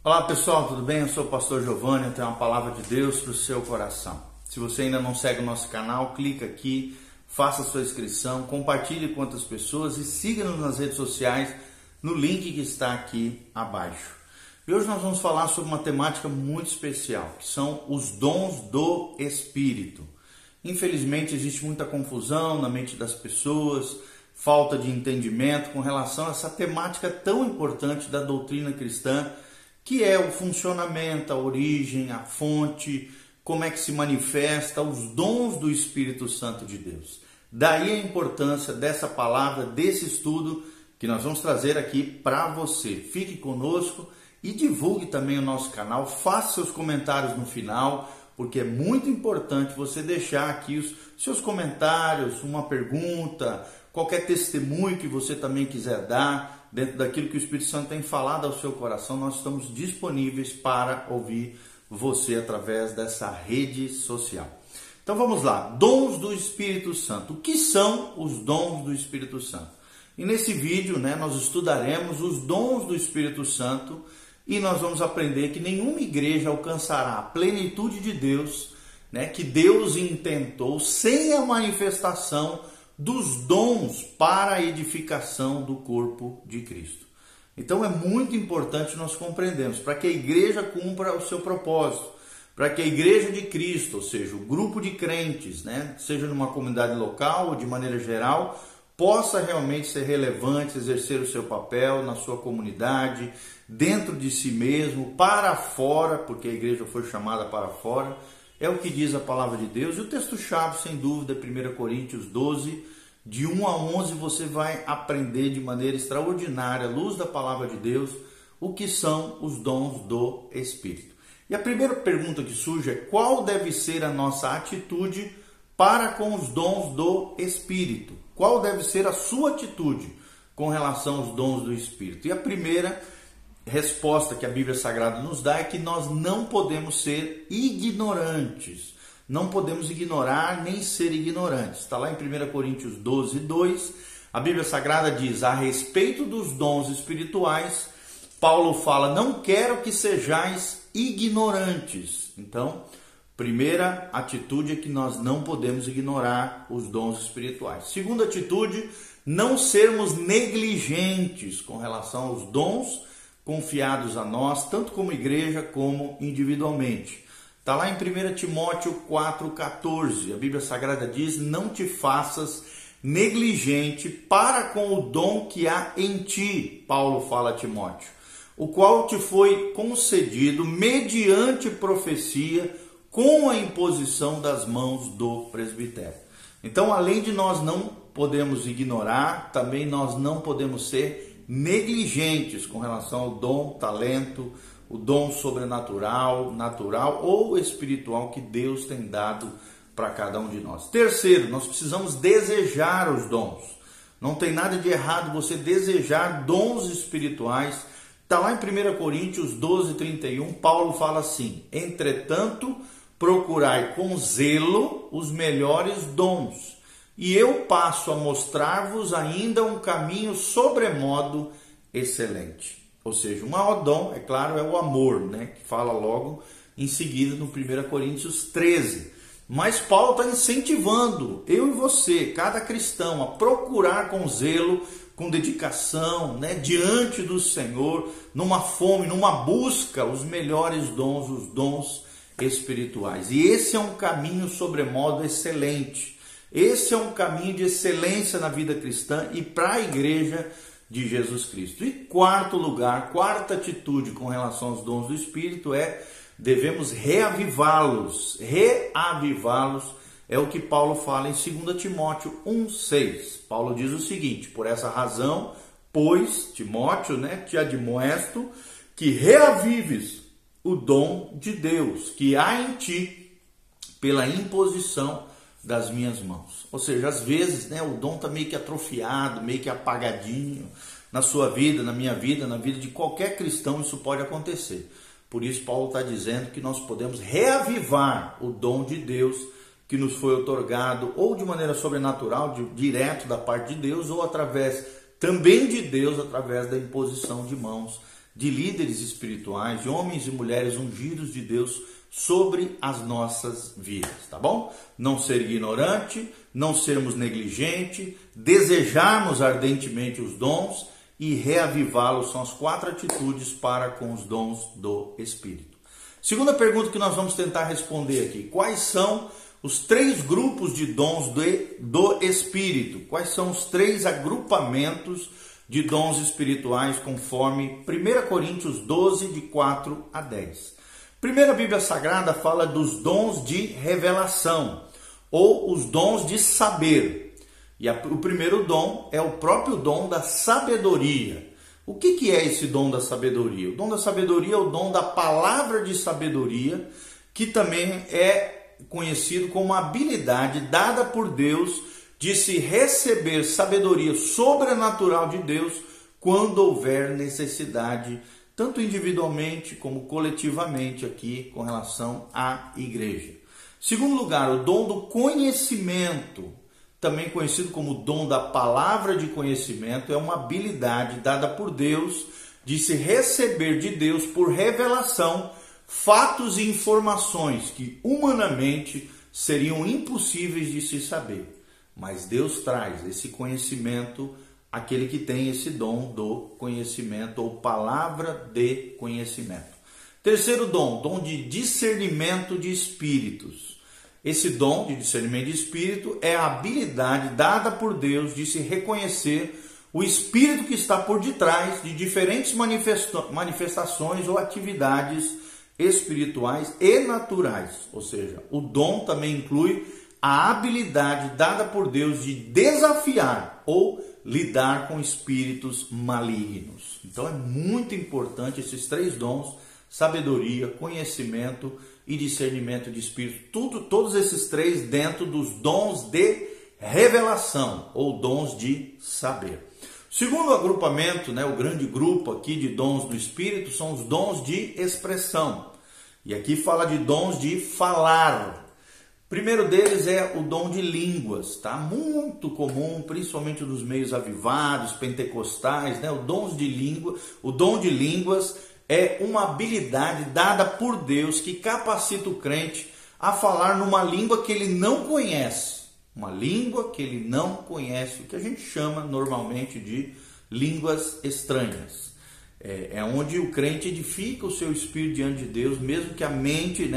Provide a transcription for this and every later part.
Olá pessoal, tudo bem? Eu sou o pastor Giovanni, eu tenho uma palavra de Deus para o seu coração. Se você ainda não segue o nosso canal, clica aqui, faça a sua inscrição, compartilhe com outras pessoas e siga-nos nas redes sociais no link que está aqui abaixo. E hoje nós vamos falar sobre uma temática muito especial, que são os dons do Espírito. Infelizmente existe muita confusão na mente das pessoas, falta de entendimento com relação a essa temática tão importante da doutrina cristã, que é o funcionamento, a origem, a fonte, como é que se manifesta os dons do Espírito Santo de Deus. Daí a importância dessa palavra, desse estudo que nós vamos trazer aqui para você. Fique conosco e divulgue também o nosso canal, faça seus comentários no final, porque é muito importante você deixar aqui os seus comentários, uma pergunta, qualquer testemunho que você também quiser dar, dentro daquilo que o Espírito Santo tem falado ao seu coração. Nós estamos disponíveis para ouvir você através dessa rede social. Então vamos lá, dons do Espírito Santo. O que são os dons do Espírito Santo? E nesse vídeo, nós estudaremos os dons do Espírito Santo e nós vamos aprender que nenhuma igreja alcançará a plenitude de Deus, que Deus intentou, sem a manifestação dos dons para a edificação do corpo de Cristo. Então é muito importante nós compreendermos, para que a igreja cumpra o seu propósito, para que a igreja de Cristo, ou seja, o grupo de crentes, seja numa comunidade local ou de maneira geral, possa realmente ser relevante, exercer o seu papel na sua comunidade, dentro de si mesmo, para fora, porque a igreja foi chamada para fora. É o que diz a palavra de Deus. E o texto-chave, sem dúvida, é 1 Coríntios 12, de 1 a 11, você vai aprender de maneira extraordinária, à luz da palavra de Deus, o que são os dons do Espírito. E a primeira pergunta que surge é: qual deve ser a nossa atitude para com os dons do Espírito? Qual deve ser a sua atitude com relação aos dons do Espírito? E a primeira resposta que a Bíblia Sagrada nos dá é que nós não podemos ser ignorantes. Não podemos ignorar nem ser ignorantes. Está lá em 1 Coríntios 12, 2. A Bíblia Sagrada diz: a respeito dos dons espirituais, Paulo fala: não quero que sejais ignorantes. Então, primeira atitude é que nós não podemos ignorar os dons espirituais. Segunda atitude, não sermos negligentes com relação aos dons confiados a nós, tanto como igreja como individualmente. Está lá em 1 Timóteo 4,14. A Bíblia Sagrada diz: não te faças negligente para com o dom que há em ti, Paulo fala a Timóteo, o qual te foi concedido mediante profecia, com a imposição das mãos do presbitério. Então, além de nós não podemos ignorar, também nós não podemos ser negligentes com relação ao dom, talento, o dom sobrenatural, natural ou espiritual que Deus tem dado para cada um de nós. Terceiro, nós precisamos desejar os dons. Não tem nada de errado você desejar dons espirituais. Está lá em 1 Coríntios 12, 31, Paulo fala assim: entretanto, procurai com zelo os melhores dons, e eu passo a mostrar-vos ainda um caminho sobremodo excelente. Ou seja, o maior dom, é claro, é o amor, que fala logo em seguida no 1 Coríntios 13. Mas Paulo está incentivando eu e você, cada cristão, a procurar com zelo, com dedicação, diante do Senhor, numa fome, numa busca, os melhores dons, os dons espirituais. E esse é um caminho sobremodo excelente. Esse é um caminho de excelência na vida cristã e para a igreja de Jesus Cristo. E quarto lugar, quarta atitude com relação aos dons do Espírito é: devemos reavivá-los. Reavivá-los é o que Paulo fala em 2 Timóteo 1,6. Paulo diz o seguinte: por essa razão, pois, Timóteo, te admoesto que reavives o dom de Deus que há em ti pela imposição das minhas mãos. Ou seja, às vezes o dom está meio que atrofiado, meio que apagadinho na sua vida, na minha vida, na vida de qualquer cristão. Isso pode acontecer. Por isso Paulo está dizendo que nós podemos reavivar o dom de Deus que nos foi outorgado, ou de maneira sobrenatural, direto da parte de Deus, ou através também de Deus, através da imposição de mãos de líderes espirituais, de homens e mulheres ungidos de Deus sobre as nossas vidas, tá bom? Não ser ignorante, não sermos negligente, desejarmos ardentemente os dons e reavivá-los são as 4 atitudes para com os dons do Espírito. Segunda pergunta que nós vamos tentar responder aqui: quais são os 3 grupos de dons do Espírito? Quais são os 3 agrupamentos de dons espirituais conforme 1 Coríntios 12, de 4 a 10? Primeiro, a Bíblia Sagrada fala dos dons de revelação, ou os dons de saber. E o primeiro dom é o próprio dom da sabedoria. O que é esse dom da sabedoria? O dom da sabedoria é o dom da palavra de sabedoria, que também é conhecido como a habilidade dada por Deus de se receber sabedoria sobrenatural de Deus quando houver necessidade, tanto individualmente como coletivamente aqui com relação à igreja. Segundo lugar, o dom do conhecimento, também conhecido como dom da palavra de conhecimento, é uma habilidade dada por Deus de se receber de Deus por revelação fatos e informações que humanamente seriam impossíveis de se saber. Mas Deus traz esse conhecimento àquele que tem esse dom do conhecimento ou palavra de conhecimento. Terceiro dom, dom de discernimento de espíritos. Esse dom de discernimento de espírito é a habilidade dada por Deus de se reconhecer o espírito que está por detrás de diferentes manifestações ou atividades espirituais e naturais. Ou seja, o dom também inclui a habilidade dada por Deus de desafiar ou lidar com espíritos malignos. Então é muito importante esses 3 dons: sabedoria, conhecimento e discernimento de espírito. Todos esses 3 dentro dos dons de revelação ou dons de saber. Segundo agrupamento, o grande grupo aqui de dons do Espírito são os dons de expressão. E aqui fala de dons de falar. O primeiro deles é o dom de línguas, tá? Muito comum, principalmente nos meios avivados, pentecostais, O dom de línguas é uma habilidade dada por Deus que capacita o crente a falar numa língua que ele não conhece. Uma língua que ele não conhece, o que a gente chama normalmente de línguas estranhas. É onde o crente edifica o seu espírito diante de Deus, mesmo que a mente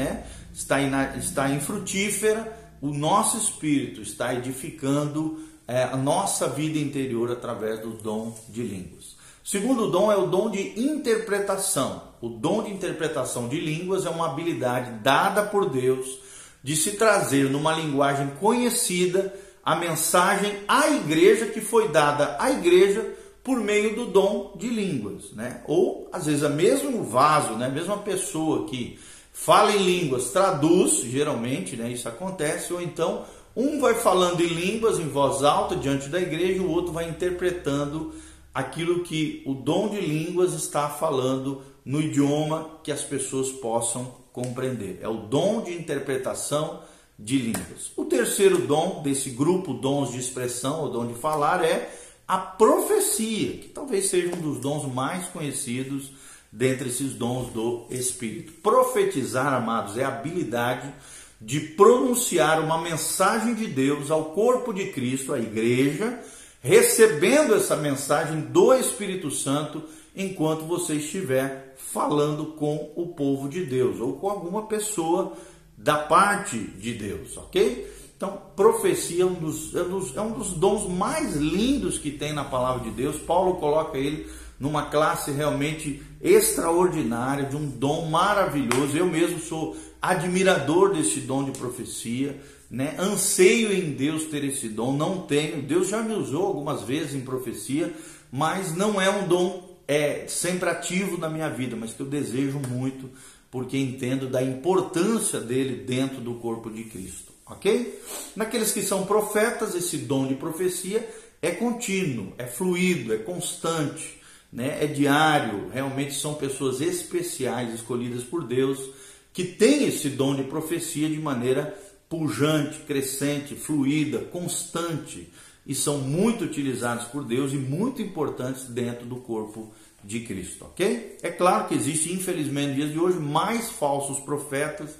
está infrutífera, o nosso espírito está edificando a nossa vida interior através do dom de línguas. O segundo dom é o dom de interpretação. O dom de interpretação de línguas é uma habilidade dada por Deus de se trazer numa linguagem conhecida a mensagem à igreja que foi dada à igreja por meio do dom de línguas, Ou às vezes a mesmo vaso, a mesma pessoa que fala em línguas traduz, geralmente, isso acontece, ou então um vai falando em línguas em voz alta diante da igreja e o outro vai interpretando aquilo que o dom de línguas está falando no idioma que as pessoas possam compreender. É o dom de interpretação de línguas. O terceiro dom desse grupo, dons de expressão ou dom de falar, é a profecia, que talvez seja um dos dons mais conhecidos dentre esses dons do Espírito. Profetizar, amados, é a habilidade de pronunciar uma mensagem de Deus ao corpo de Cristo, à igreja, recebendo essa mensagem do Espírito Santo enquanto você estiver falando com o povo de Deus ou com alguma pessoa da parte de Deus, ok? Então, profecia é um dos dons mais lindos que tem na palavra de Deus. Paulo coloca ele numa classe realmente extraordinária, de um dom maravilhoso. Eu mesmo sou admirador desse dom de profecia, Anseio em Deus ter esse dom, não tenho. Deus já me usou algumas vezes em profecia, mas não é um dom sempre ativo na minha vida, mas que eu desejo muito, porque entendo da importância dele dentro do corpo de Cristo, ok? Naqueles que são profetas, esse dom de profecia é contínuo, é fluido, é constante, é diário. Realmente são pessoas especiais, escolhidas por Deus, que têm esse dom de profecia de maneira pujante, crescente, fluida, constante, e são muito utilizados por Deus e muito importantes dentro do corpo de Cristo, ok? É claro que existe, infelizmente, nos dias de hoje, mais falsos profetas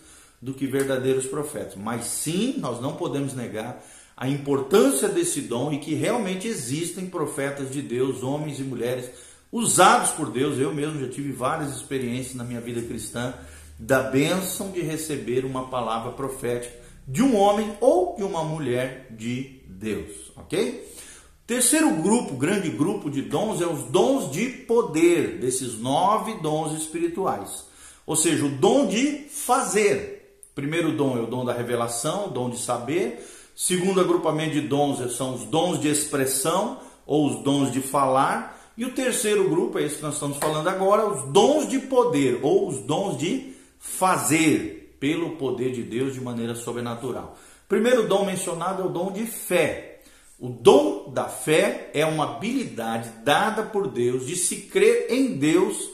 do que verdadeiros profetas. Mas sim, nós não podemos negar a importância desse dom e que realmente existem profetas de Deus, homens e mulheres usados por Deus. Eu mesmo já tive várias experiências na minha vida cristã da bênção de receber uma palavra profética de um homem ou de uma mulher de Deus, ok? Terceiro grupo, grande grupo de dons, é os dons de poder, desses 9 dons espirituais. Ou seja, o dom de fazer. Primeiro dom é o dom da revelação, o dom de saber. Segundo agrupamento de dons são os dons de expressão ou os dons de falar. E o terceiro grupo, é esse que nós estamos falando agora, os dons de poder ou os dons de fazer pelo poder de Deus de maneira sobrenatural. Primeiro dom mencionado é o dom de fé. O dom da fé é uma habilidade dada por Deus de se crer em Deus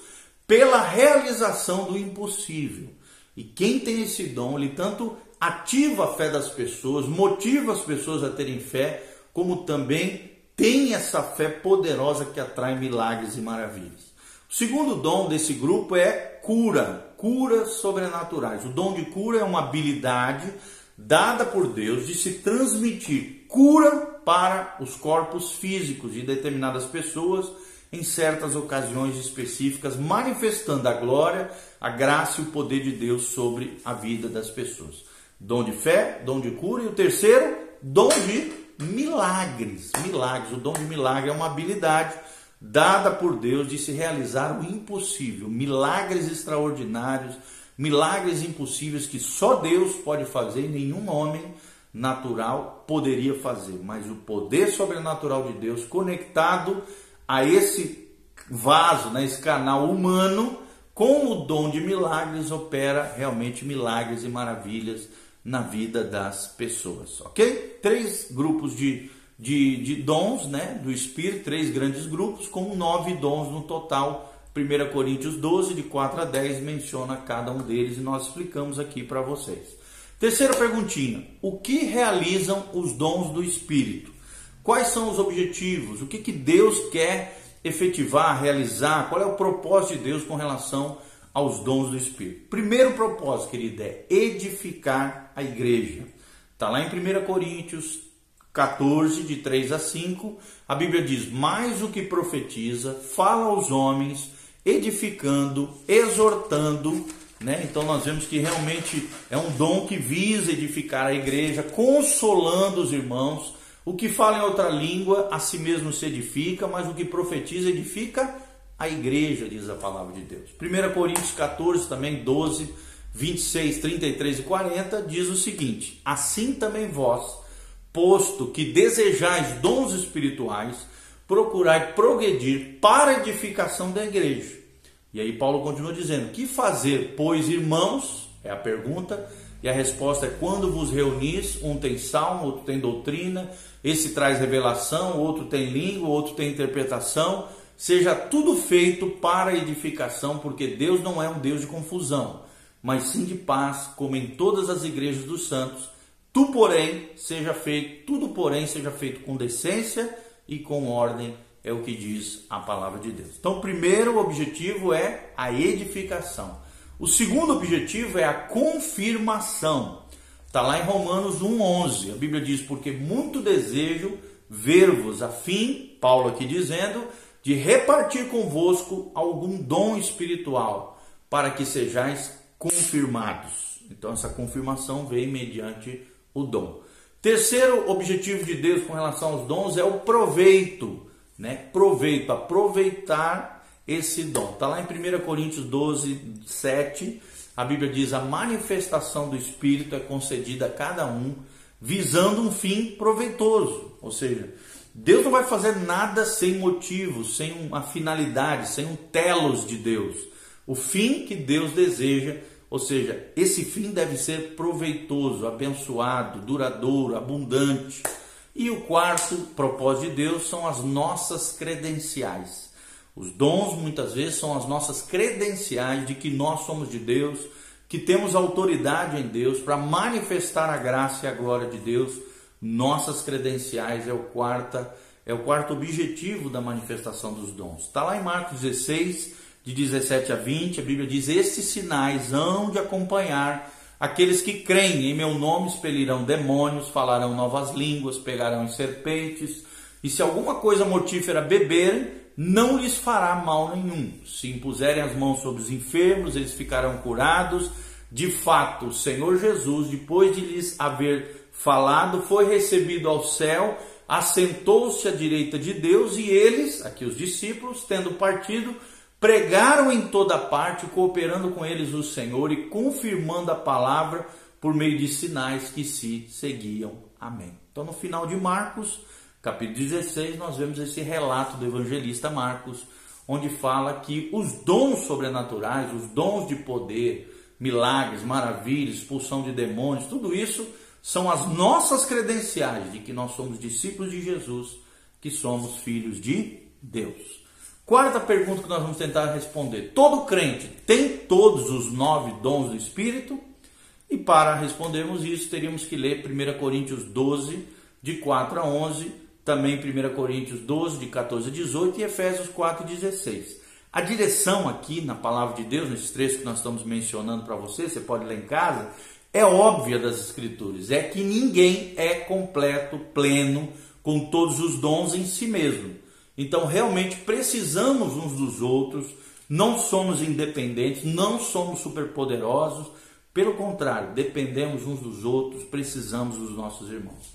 pela realização do impossível. E quem tem esse dom, ele tanto ativa a fé das pessoas, motiva as pessoas a terem fé, como também tem essa fé poderosa que atrai milagres e maravilhas. O segundo dom desse grupo é curas sobrenaturais. O dom de cura é uma habilidade dada por Deus de se transmitir cura para os corpos físicos de determinadas pessoas em certas ocasiões específicas, manifestando a glória, a graça e o poder de Deus sobre a vida das pessoas. Dom de fé, dom de cura. E o terceiro, dom de milagres. O dom de milagre é uma habilidade dada por Deus de se realizar o impossível, milagres extraordinários, milagres impossíveis que só Deus pode fazer e nenhum homem natural poderia fazer. Mas o poder sobrenatural de Deus conectado a esse vaso, esse canal humano, com o dom de milagres, opera realmente milagres e maravilhas na vida das pessoas, ok? 3 grupos de dons, do Espírito, 3 grandes grupos, com 9 dons no total. 1 Coríntios 12, de 4 a 10, menciona cada um deles e nós explicamos aqui para vocês. Terceira perguntinha: o que realizam os dons do Espírito? Quais são os objetivos? O que Deus quer efetivar, realizar? Qual é o propósito de Deus com relação aos dons do Espírito? Primeiro propósito, querido, é edificar a igreja. Está lá em 1 Coríntios 14, de 3 a 5, a Bíblia diz: mais o que profetiza, fala aos homens, edificando, exortando, Então nós vemos que realmente é um dom que visa edificar a igreja, consolando os irmãos. O que fala em outra língua, a si mesmo se edifica, mas o que profetiza, edifica a igreja, diz a palavra de Deus. 1 Coríntios 14, também 12, 26, 33 e 40, diz o seguinte: assim também vós, posto que desejais dons espirituais, procurai progredir para a edificação da igreja. E aí Paulo continua dizendo: que fazer, pois, irmãos? É a pergunta. E a resposta é: quando vos reunis, um tem salmo, outro tem doutrina, esse traz revelação, outro tem língua, outro tem interpretação. Seja tudo feito para a edificação, porque Deus não é um Deus de confusão, mas sim de paz, como em todas as igrejas dos santos. Tudo, porém, seja feito com decência e com ordem, é o que diz a palavra de Deus. Então, o primeiro objetivo é a edificação. O segundo objetivo é a confirmação. Está lá em Romanos 1,11. A Bíblia diz: porque muito desejo ver-vos, a fim, Paulo aqui dizendo, de repartir convosco algum dom espiritual, para que sejais confirmados. Então, essa confirmação vem mediante o dom. Terceiro objetivo de Deus com relação aos dons é o proveito. Aproveitar esse dom. Está lá em 1 Coríntios 12, 7, a Bíblia diz: a manifestação do Espírito é concedida a cada um, visando um fim proveitoso. Ou seja, Deus não vai fazer nada sem motivo, sem uma finalidade, sem um telos de Deus. O fim que Deus deseja, ou seja, esse fim deve ser proveitoso, abençoado, duradouro, abundante. E o quarto propósito de Deus são as nossas credenciais. Os dons muitas vezes são as nossas credenciais de que nós somos de Deus, que temos autoridade em Deus para manifestar a graça e a glória de Deus. Nossas credenciais é é o quarto objetivo da manifestação dos dons. Está lá em Marcos 16, de 17 a 20, a Bíblia diz: estes sinais hão de acompanhar aqueles que creem, em meu nome expelirão demônios, falarão novas línguas, pegarão em serpentes, e se alguma coisa mortífera beberem, não lhes fará mal nenhum. Se impuserem as mãos sobre os enfermos, eles ficarão curados. De fato, o Senhor Jesus, depois de lhes haver falado, foi recebido ao céu, assentou-se à direita de Deus, e eles, aqui os discípulos, tendo partido, pregaram em toda parte, cooperando com eles o Senhor e confirmando a palavra por meio de sinais que se seguiam. Amém. Então, no final de Marcos, capítulo 16, nós vemos esse relato do evangelista Marcos, onde fala que os dons sobrenaturais, os dons de poder, milagres, maravilhas, expulsão de demônios, tudo isso são as nossas credenciais de que nós somos discípulos de Jesus, que somos filhos de Deus. Quarta pergunta que nós vamos tentar responder: todo crente tem todos os 9 dons do Espírito? E para respondermos isso, teríamos que ler 1 Coríntios 12, de 4 a 11, também 1 Coríntios 12, de 14 a 18 e Efésios 4, 16. A direção aqui na palavra de Deus, nesses trechos que nós estamos mencionando para você pode ler em casa, é óbvia das Escrituras, é que ninguém é completo, pleno, com todos os dons em si mesmo. Então, realmente, precisamos uns dos outros, não somos independentes, não somos superpoderosos, pelo contrário, dependemos uns dos outros, precisamos dos nossos irmãos.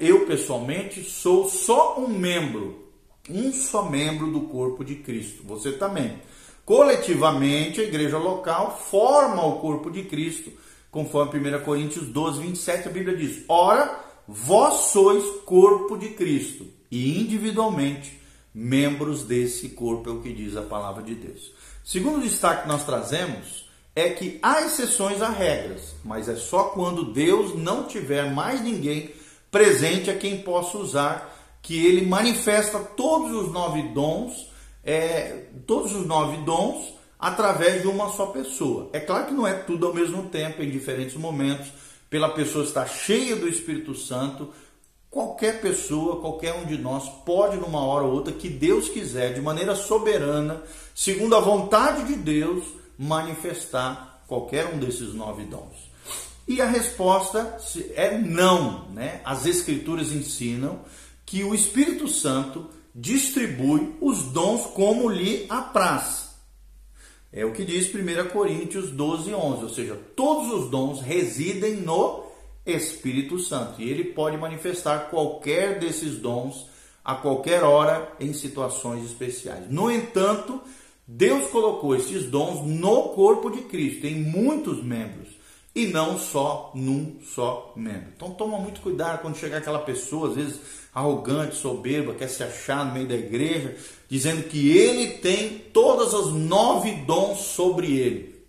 Eu, pessoalmente, sou só um só membro do corpo de Cristo, você também. Coletivamente, a igreja local forma o corpo de Cristo, conforme 1 Coríntios 12, 27, a Bíblia diz: ora, vós sois corpo de Cristo, e individualmente membros desse corpo, é o que diz a palavra de Deus. Segundo destaque que nós trazemos é que há exceções a regras, mas é só quando Deus não tiver mais ninguém presente a quem possa usar, que ele manifesta todos os 9 dons, através de uma só pessoa. É claro que não é tudo ao mesmo tempo, em diferentes momentos, pela pessoa estar cheia do Espírito Santo. Qualquer pessoa, qualquer um de nós pode, numa hora ou outra, que Deus quiser, de maneira soberana, segundo a vontade de Deus, manifestar qualquer um desses 9 dons. E a resposta é não, né? As Escrituras ensinam que o Espírito Santo distribui os dons como lhe apraz. É o que diz 1 Coríntios 12, 11, ou seja, todos os dons residem no Espírito Santo, e ele pode manifestar qualquer desses dons a qualquer hora em situações especiais. No entanto, Deus colocou esses dons no corpo de Cristo, em muitos membros, e não só num só membro. Então toma muito cuidado quando chegar aquela pessoa, às vezes arrogante, soberba, quer se achar no meio da igreja, dizendo que ele tem todas as 9 dons sobre ele.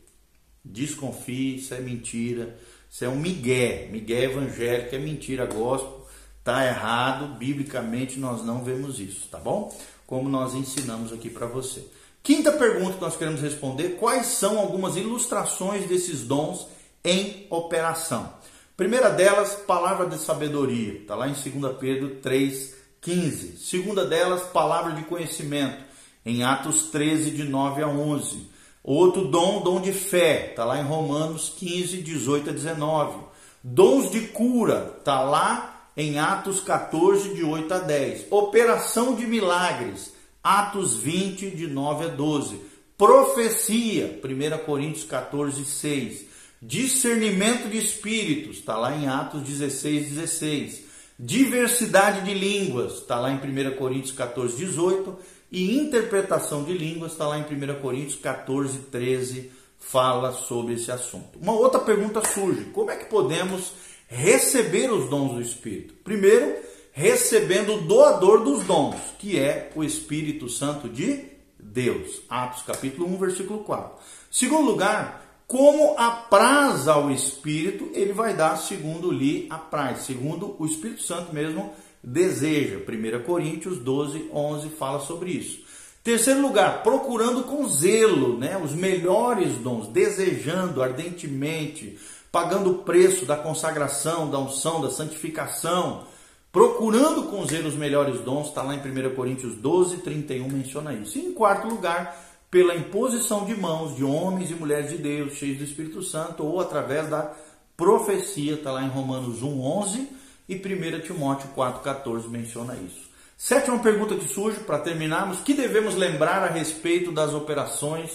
Desconfie, isso é mentira. Isso é um migué evangélico, é mentira gospel, está errado, biblicamente nós não vemos isso, tá bom? Como nós ensinamos aqui para você. Quinta pergunta que nós queremos responder: quais são algumas ilustrações desses dons em operação? Primeira delas, palavra de sabedoria, está lá em 2 Pedro 3,15. Segunda delas, palavra de conhecimento, em Atos 13, de 9 a 11. Outro dom de fé, está lá em Romanos 15, 18 a 19. Dons de cura, está lá em Atos 14, de 8 a 10. Operação de milagres, Atos 20, de 9 a 12. Profecia, 1 Coríntios 14, 6. Discernimento de espíritos, está lá em Atos 16, 16. Diversidade de línguas, está lá em 1 Coríntios 14, 18. E interpretação de línguas, está lá em 1 Coríntios 14, 13, fala sobre esse assunto. Uma outra pergunta surge: como é que podemos receber os dons do Espírito? Primeiro, recebendo o doador dos dons, que é o Espírito Santo de Deus. Atos capítulo 1, versículo 4. Segundo lugar, como apraz ao Espírito, ele vai dar segundo lhe apraz, segundo o Espírito Santo mesmo deseja. 1 Coríntios 12, 11 fala sobre isso. Terceiro lugar, procurando com zelo, né, os melhores dons, desejando ardentemente, pagando o preço da consagração, da unção, da santificação, procurando com zelo os melhores dons, está lá em 1 Coríntios 12, 31, menciona isso. E em quarto lugar, pela imposição de mãos de homens e mulheres de Deus, cheios do Espírito Santo, ou através da profecia, está lá em Romanos 1, 11 e 1 Timóteo 4, 14, menciona isso. Sétima pergunta que surge, para terminarmos: que devemos lembrar a respeito das operações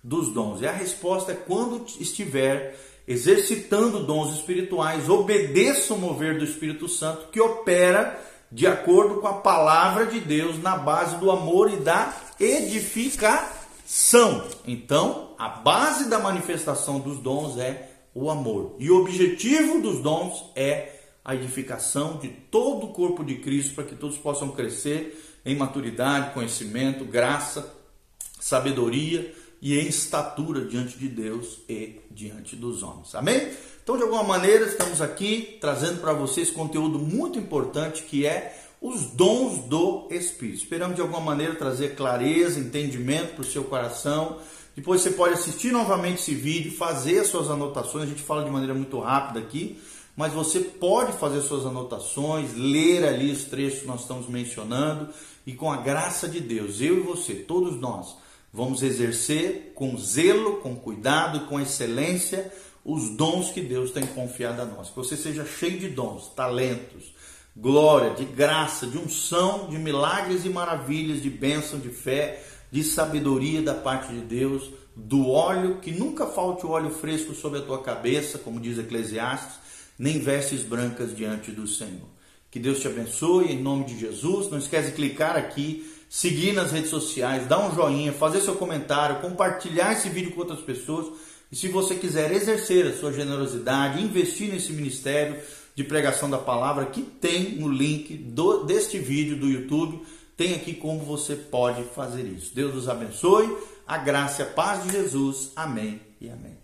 dos dons? E a resposta é: quando estiver exercitando dons espirituais, obedeça o mover do Espírito Santo, que opera de acordo com a palavra de Deus, na base do amor e da edificação. Então, a base da manifestação dos dons é o amor. E o objetivo dos dons é a edificação de todo o corpo de Cristo, para que todos possam crescer em maturidade, conhecimento, graça, sabedoria e em estatura diante de Deus e diante dos homens. Amém? Então, de alguma maneira, estamos aqui trazendo para vocês conteúdo muito importante, que é os dons do Espírito. Esperamos, de alguma maneira, trazer clareza, entendimento para o seu coração. Depois você pode assistir novamente esse vídeo, fazer as suas anotações. A gente fala de maneira muito rápida aqui, mas você pode fazer suas anotações, ler ali os trechos que nós estamos mencionando, e com a graça de Deus, eu e você, todos nós, vamos exercer com zelo, com cuidado, com excelência, os dons que Deus tem confiado a nós. Que você seja cheio de dons, talentos, glória, de graça, de unção, de milagres e maravilhas, de bênção, de fé, de sabedoria da parte de Deus, do óleo, que nunca falte o óleo fresco sobre a tua cabeça, como diz Eclesiastes, nem vestes brancas diante do Senhor. Que Deus te abençoe, em nome de Jesus. Não esquece de clicar aqui, seguir nas redes sociais, dar um joinha, fazer seu comentário, compartilhar esse vídeo com outras pessoas. E se você quiser exercer a sua generosidade, investir nesse ministério de pregação da palavra, que tem no link deste vídeo do YouTube, tem aqui como você pode fazer isso. Deus nos abençoe, a graça e a paz de Jesus. Amém e amém.